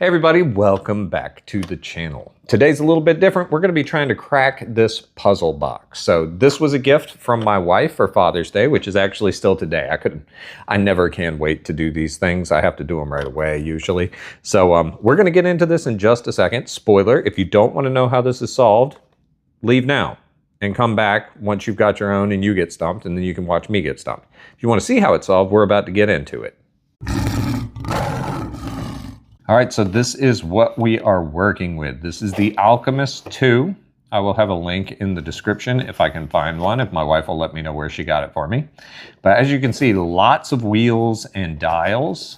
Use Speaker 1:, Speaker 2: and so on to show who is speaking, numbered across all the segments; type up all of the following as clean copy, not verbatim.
Speaker 1: Hey everybody, welcome back to the channel. Today's a little bit different. We're going to be trying to crack this puzzle box. So this was a gift from my wife for Father's Day, which is actually still today. I never can wait to do these things. I have to do them right away usually. So we're going to get into this in just a second. Spoiler, if you don't want to know how this is solved, leave now and come back once you've got your own and you get stumped, and then you can watch me get stumped. If you want to see how it's solved, we're about to get into it. All right, so this is what we are working with. This is the Alchemist 2. I will have a link in the description if I can find one, if my wife will let me know where she got it for me. But as you can see, lots of wheels and dials.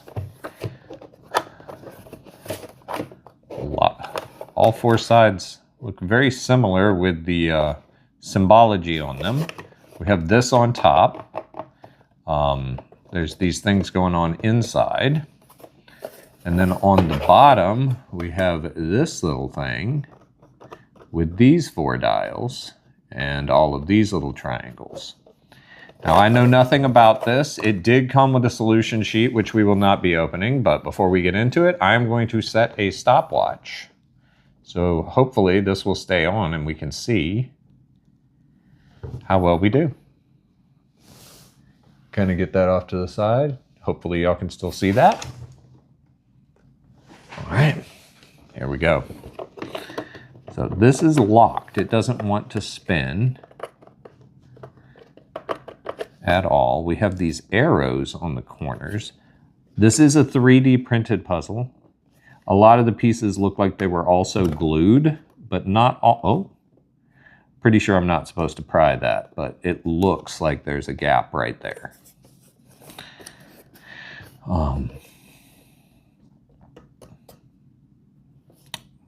Speaker 1: All four sides look very similar with the symbology on them. We have this on top. There's these things going on inside. And then on the bottom, we have this little thing with these four dials and all of these little triangles. Now, I know nothing about this. It did come with a solution sheet, which we will not be opening. But before we get into it, I'm going to set a stopwatch. So hopefully this will stay on and we can see how well we do. Kind of get that off to the side. Hopefully y'all can still see that. All right, here we go. So this is locked. It doesn't want to spin at all. We have these arrows on the corners. This is a 3D printed puzzle. A lot of the pieces look like they were also glued, but not all. Oh, pretty sure I'm not supposed to pry that, but it looks like there's a gap right there.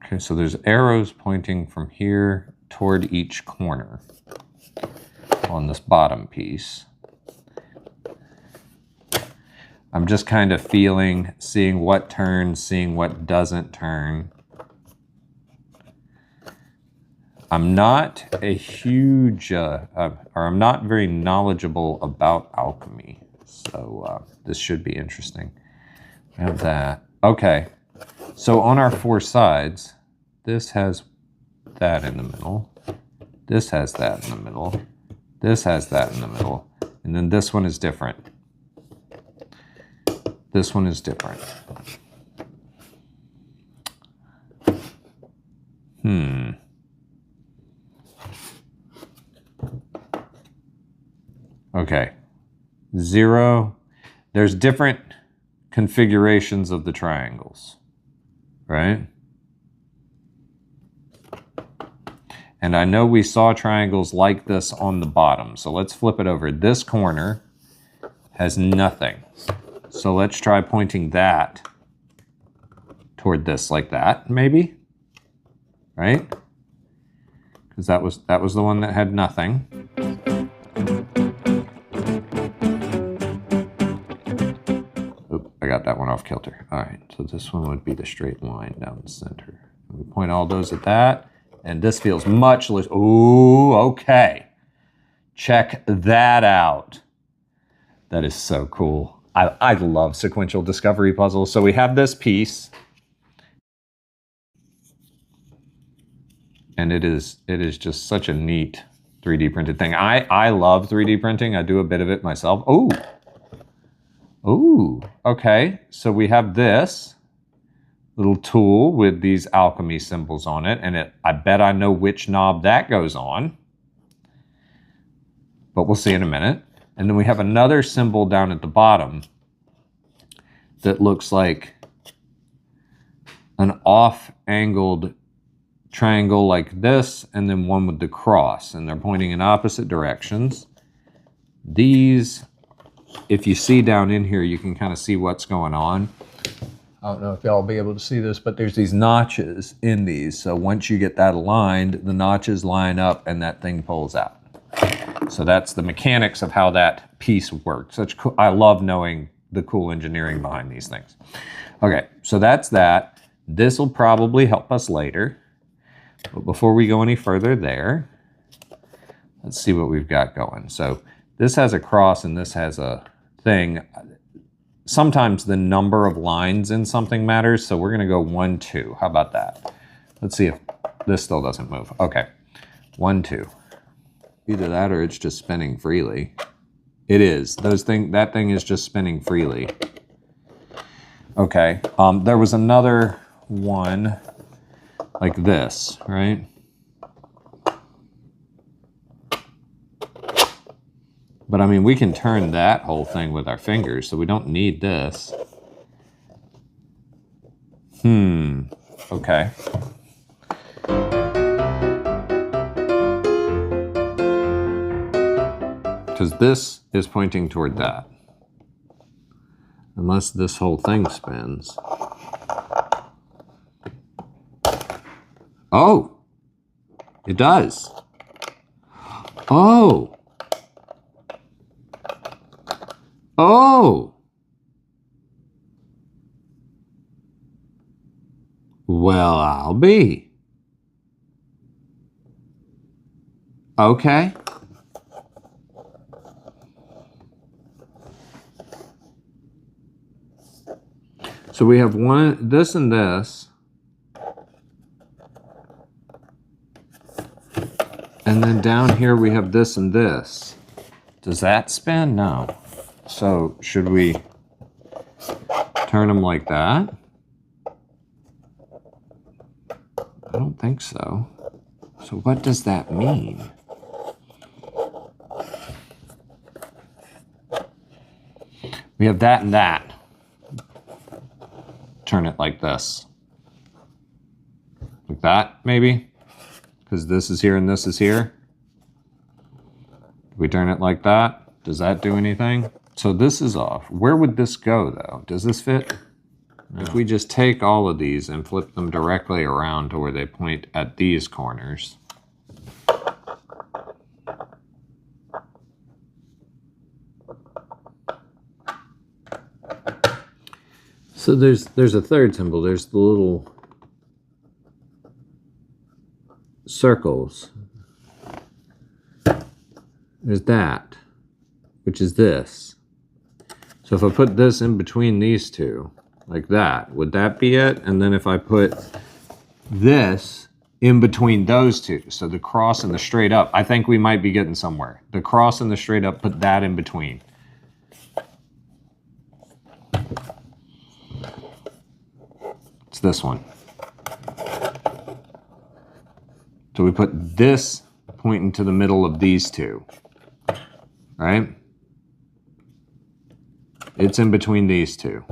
Speaker 1: Okay, so there's arrows pointing from here toward each corner on this bottom piece. I'm just kind of feeling, seeing what turns, seeing what doesn't turn. I'm not a huge, I'm not very knowledgeable about alchemy, so this should be interesting. We have that. Okay, so on our four sides, this has that in the middle, this has that in the middle, this has that in the middle, and then this one is different. This one is different. Okay, 0. There's different configurations of the triangles, right? And I know we saw triangles like this on the bottom. So let's flip it over. This corner has nothing. So let's try pointing that toward this like that, maybe, right? Because that was the one that had nothing. Oop, I got that one off kilter. All right, so this one would be the straight line down the center. We point all those at that. And this feels much less. Ooh, okay. Check that out. That is so cool. I love sequential discovery puzzles. So we have this piece. And it is just such a neat 3D printed thing. I love 3D printing. I do a bit of it myself. Ooh. Ooh, okay. So we have this little tool with these alchemy symbols on it, and I bet I know which knob that goes on, but we'll see in a minute. And then we have another symbol down at the bottom that looks like an off-angled triangle like this, and then one with the cross, and they're pointing in opposite directions. These, if you see down in here, you can kind of see what's going on. I don't know if y'all will be able to see this, but there's these notches in these. So once you get that aligned, the notches line up and that thing pulls out. So that's the mechanics of how that piece works. I love knowing the cool engineering behind these things. Okay, so that's that. This will probably help us later. But before we go any further there, let's see what we've got going. So this has a cross and this has a thing. sometimes the number of lines in something matters. So we're going to go 1, 2. How about that? Let's see if this still doesn't move. Okay. 1, 2. Either that or it's just spinning freely. It is. That thing is just spinning freely. Okay. There was another one like this, right? But I mean, we can turn that whole thing with our fingers, so we don't need this. Okay. Because this is pointing toward that. Unless this whole thing spins. Oh! It does. Oh! Oh! Well, I'll be. Okay. So we have this and this. And then down here we have this and this. Does that spin? No. So should we turn them like that? I don't think so. So what does that mean? We have that and that. Turn it like this. Like that, maybe? Because this is here and this is here. We turn it like that. Does that do anything? So this is off. Where would this go, though? Does this fit? No. If we just take all of these and flip them directly around to where they point at these corners. So there's a third symbol. There's the little circles. There's that, which is this. So if I put this in between these two, like that, would that be it? And then if I put this in between those two, so the cross and the straight up, I think we might be getting somewhere. The cross and the straight up, put that in between. It's this one. So we put this pointing to the middle of these two, right? It's in between these two,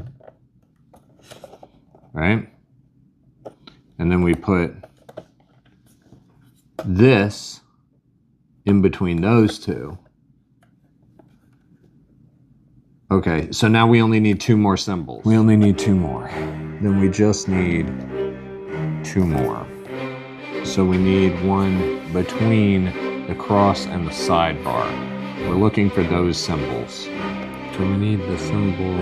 Speaker 1: right? And then we put this in between those two. Okay, so now we only need 2 more symbols. We only need 2 more. Then we just need 2 more. So we need one between the cross and the sidebar. We're looking for those symbols. So we need the symbol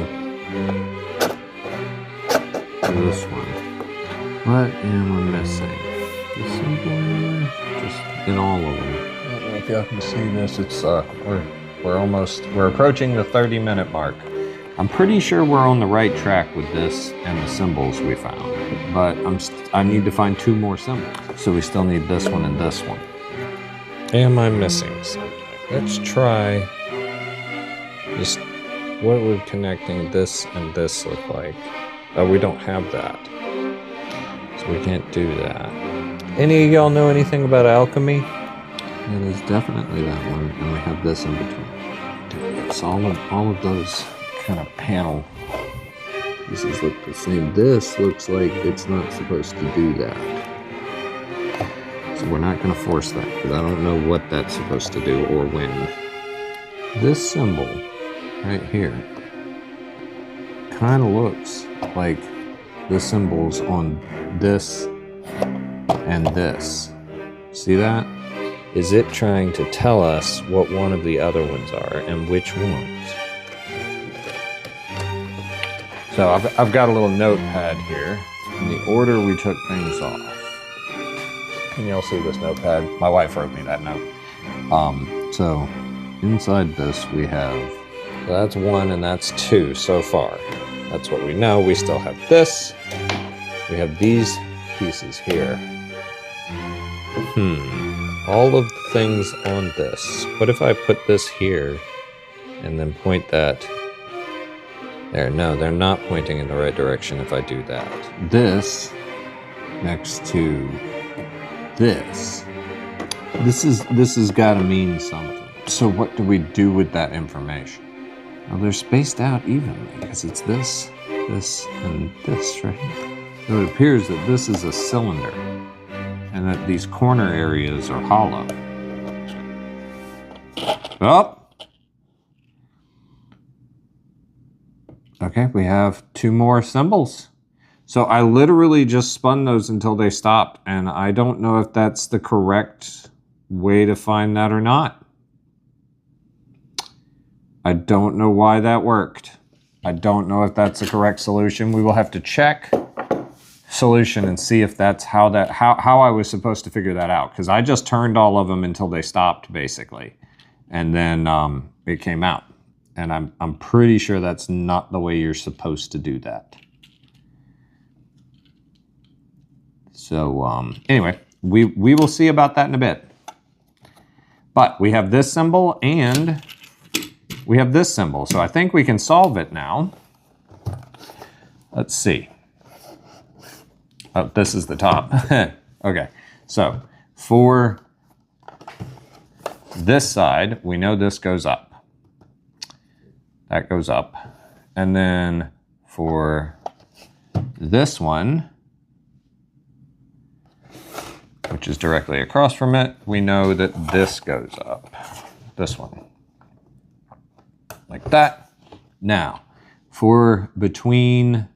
Speaker 1: for this one. What am I missing? The symbol just in all of them. I don't know if y'all can see this. It's we're approaching the 30-minute mark. I'm pretty sure we're on the right track with this and the symbols we found, but I need to find 2 more symbols. So we still need this one and this one. Am I missing something? Let's try just what would connecting this and this look like? Oh, we don't have that, so we can't do that. Any of y'all know anything about alchemy? It is definitely that one, and we have this in between. Dude, it's all of those kind of panel pieces look the same. This looks like it's not supposed to do that. So we're not going to force that, because I don't know what that's supposed to do or when. This symbol right here kind of looks like the symbols on this and this. See that? Is it trying to tell us what one of the other ones are and which ones? So I've got a little notepad here in the order we took things off. Can y'all see this notepad? My wife wrote me that note. So inside this we have So that's 1 and that's 2 so far. That's what we know. We still have this. We have these pieces here. All of the things on this. What if I put this here and then point that there? No, they're not pointing in the right direction if I do that. This next to this. This has got to mean something. So what do we do with that information? Well, they're spaced out evenly because it's this, this, and this, right? So it appears that this is a cylinder and that these corner areas are hollow. Oh! Okay, we have 2 more symbols. So I literally just spun those until they stopped, and I don't know if that's the correct way to find that or not. I don't know why that worked. I don't know if that's the correct solution. We will have to check solution and see if that's how I was supposed to figure that out, because I just turned all of them until they stopped, basically, and then it came out. And I'm pretty sure that's not the way you're supposed to do that. So anyway, we will see about that in a bit. But we have this symbol and we have this symbol. So I think we can solve it now. Let's see. Oh, this is the top. Okay, so for this side, we know this goes up. That goes up. And then for this one, which is directly across from it, we know that this goes up. This one. Like that. Now, for between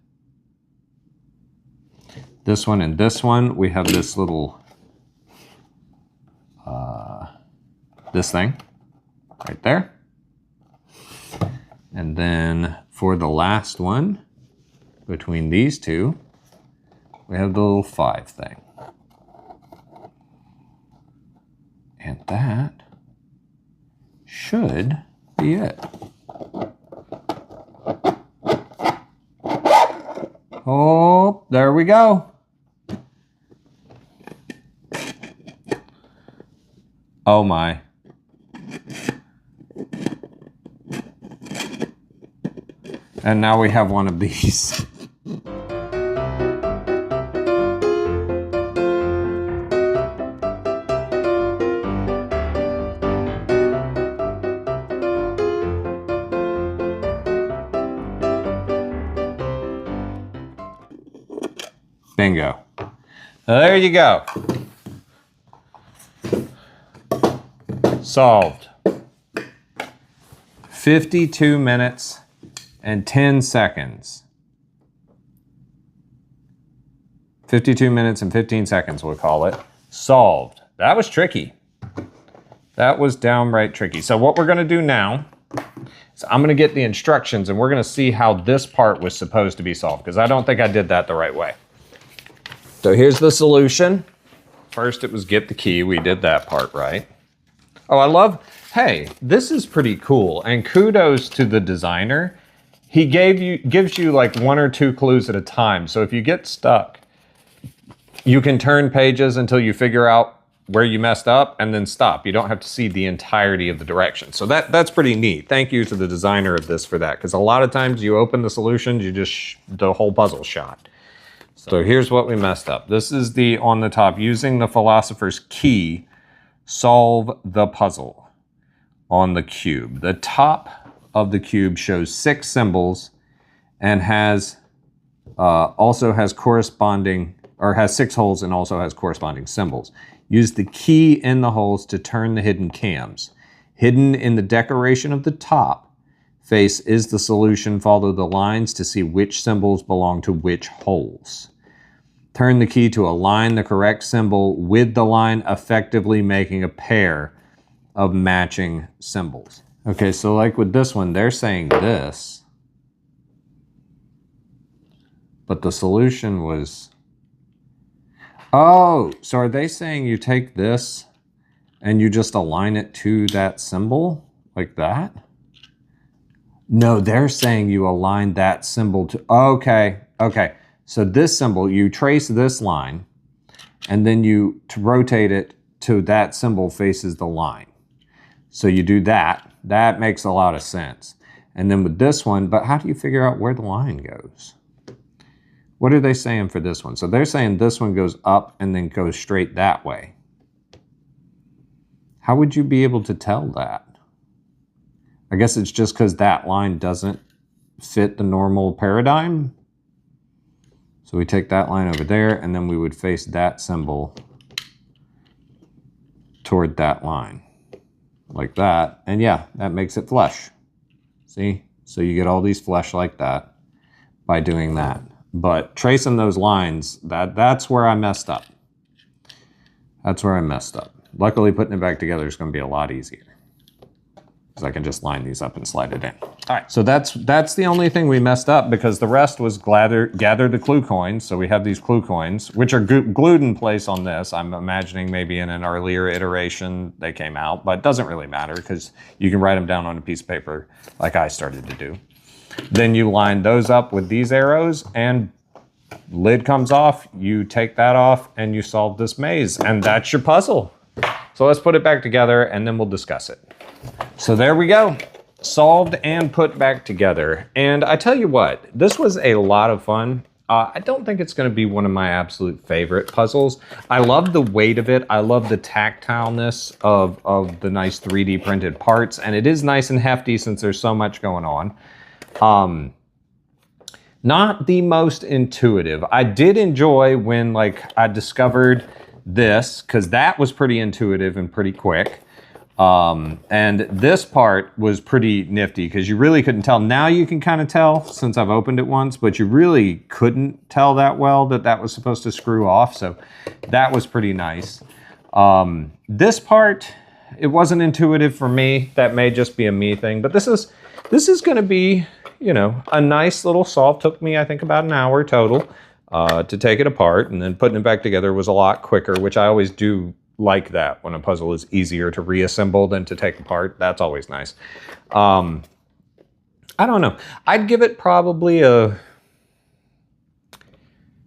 Speaker 1: this one and this one, we have this little, this thing right there. And then for the last one, between these two, we have the little 5 thing. And that should be it. Oh, there we go. Oh my. And now we have one of these. Bingo. There you go. Solved. 52 minutes and 10 seconds. 52 minutes and 15 seconds, we'll call it. Solved. That was tricky. That was downright tricky. So what we're going to do now is I'm going to get the instructions and we're going to see how this part was supposed to be solved, because I don't think I did that the right way. So here's the solution. First it was get the key. We did that part right. Oh, I love, hey, this is pretty cool. And kudos to the designer. He gives you like 1 or 2 clues at a time. So if you get stuck, you can turn pages until you figure out where you messed up and then stop. You don't have to see the entirety of the direction. So that's pretty neat. Thank you to the designer of this for that, because a lot of times you open the solutions, you just, the whole puzzle shot. So here's what we messed up. This is the, on the top, using the philosopher's key, solve the puzzle on the cube. The top of the cube shows 6 symbols and has also has corresponding, or has 6 holes and also has corresponding symbols. Use the key in the holes to turn the hidden cams. Hidden in the decoration of the top face is the solution. Follow the lines to see which symbols belong to which holes. Turn the key to align the correct symbol with the line, effectively making a pair of matching symbols. Okay, so like with this one, they're saying this, but the solution was, oh, so are they saying you take this and you just align it to that symbol like that? No, they're saying you align that symbol to, okay, okay. So this symbol, you trace this line, and then you to rotate it to that symbol faces the line. So you do that. That makes a lot of sense. And then with this one, but how do you figure out where the line goes? What are they saying for this one? So they're saying this one goes up and then goes straight that way. How would you be able to tell that? I guess it's just because that line doesn't fit the normal paradigm. So we take that line over there, and then we would face that symbol toward that line, like that. And yeah, that makes it flush. See? So you get all these flush like that by doing that. But tracing those lines, that's where I messed up. That's where I messed up. Luckily, putting it back together is going to be a lot easier, because I can just line these up and slide it in. All right, so that's the only thing we messed up, because the rest was gather the clue coins. So we have these clue coins, which are glued in place on this. I'm imagining maybe in an earlier iteration they came out, but it doesn't really matter because you can write them down on a piece of paper like I started to do. Then you line those up with these arrows, and lid comes off, you take that off, and you solve this maze, and that's your puzzle. So let's put it back together, and then we'll discuss it. So there we go, solved and put back together. And I tell you what, this was a lot of fun. I don't think it's going to be one of my absolute favorite puzzles. I love the weight of it. I love the tactileness of the nice 3D printed parts, and it is nice and hefty since there's so much going on. Not the most intuitive. I did enjoy when I discovered this, because that was pretty intuitive and pretty quick. And this part was pretty nifty because you really couldn't tell. Now you can kind of tell since I've opened it once, but you really couldn't tell that well that was supposed to screw off. So that was pretty nice. This part, it wasn't intuitive for me. That may just be a me thing, but this is going to be, you know, a nice little solve. Took me, I think, about an hour total to take it apart, and then putting it back together was a lot quicker, which I always do like that when a puzzle is easier to reassemble than to take apart. That's always nice. I don't know. I'd give it probably a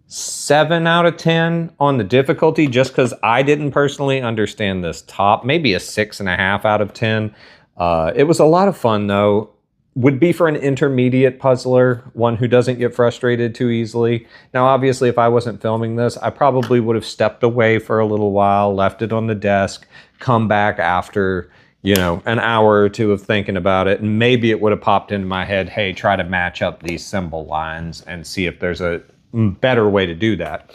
Speaker 1: 7 out of 10 on the difficulty, just because I didn't personally understand this top. Maybe a 6.5 out of 10. It was a lot of fun though. Would be for an intermediate puzzler, one who doesn't get frustrated too easily. Now, obviously, if I wasn't filming this, I probably would have stepped away for a little while, left it on the desk, come back after, you know, an hour or two of thinking about it, and maybe it would have popped into my head, hey, try to match up these symbol lines and see if there's a better way to do that.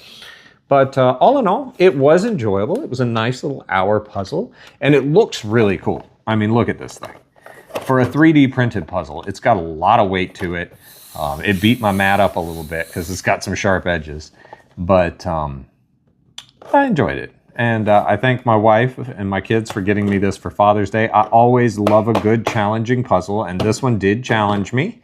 Speaker 1: But all in all, it was enjoyable. It was a nice little hour puzzle, and it looks really cool. I mean, look at this thing. For a 3D printed puzzle, it's got a lot of weight to it. It beat my mat up a little bit because it's got some sharp edges, but I enjoyed it. And I thank my wife and my kids for getting me this for Father's Day. I always love a good challenging puzzle, and this one did challenge me.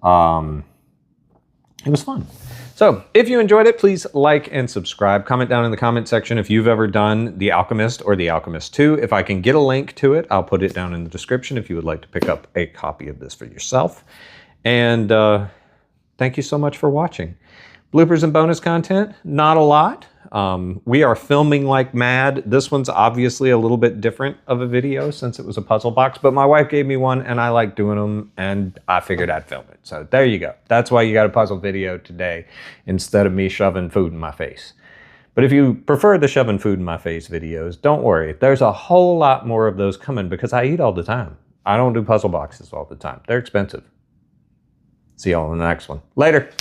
Speaker 1: It was fun. So if you enjoyed it, please like and subscribe. Comment down in the comment section if you've ever done The Alchemist or The Alchemist 2. If I can get a link to it, I'll put it down in the description if you would like to pick up a copy of this for yourself. And thank you so much for watching. Bloopers and bonus content, not a lot. We are filming like mad. This one's obviously a little bit different of a video since it was a puzzle box, but my wife gave me one and I like doing them, and I figured I'd film it. So there you go. That's why you got a puzzle video today instead of me shoving food in my face. But if you prefer the shoving food in my face videos, don't worry. There's a whole lot more of those coming because I eat all the time. I don't do puzzle boxes all the time. They're expensive. See y'all in the next one. Later.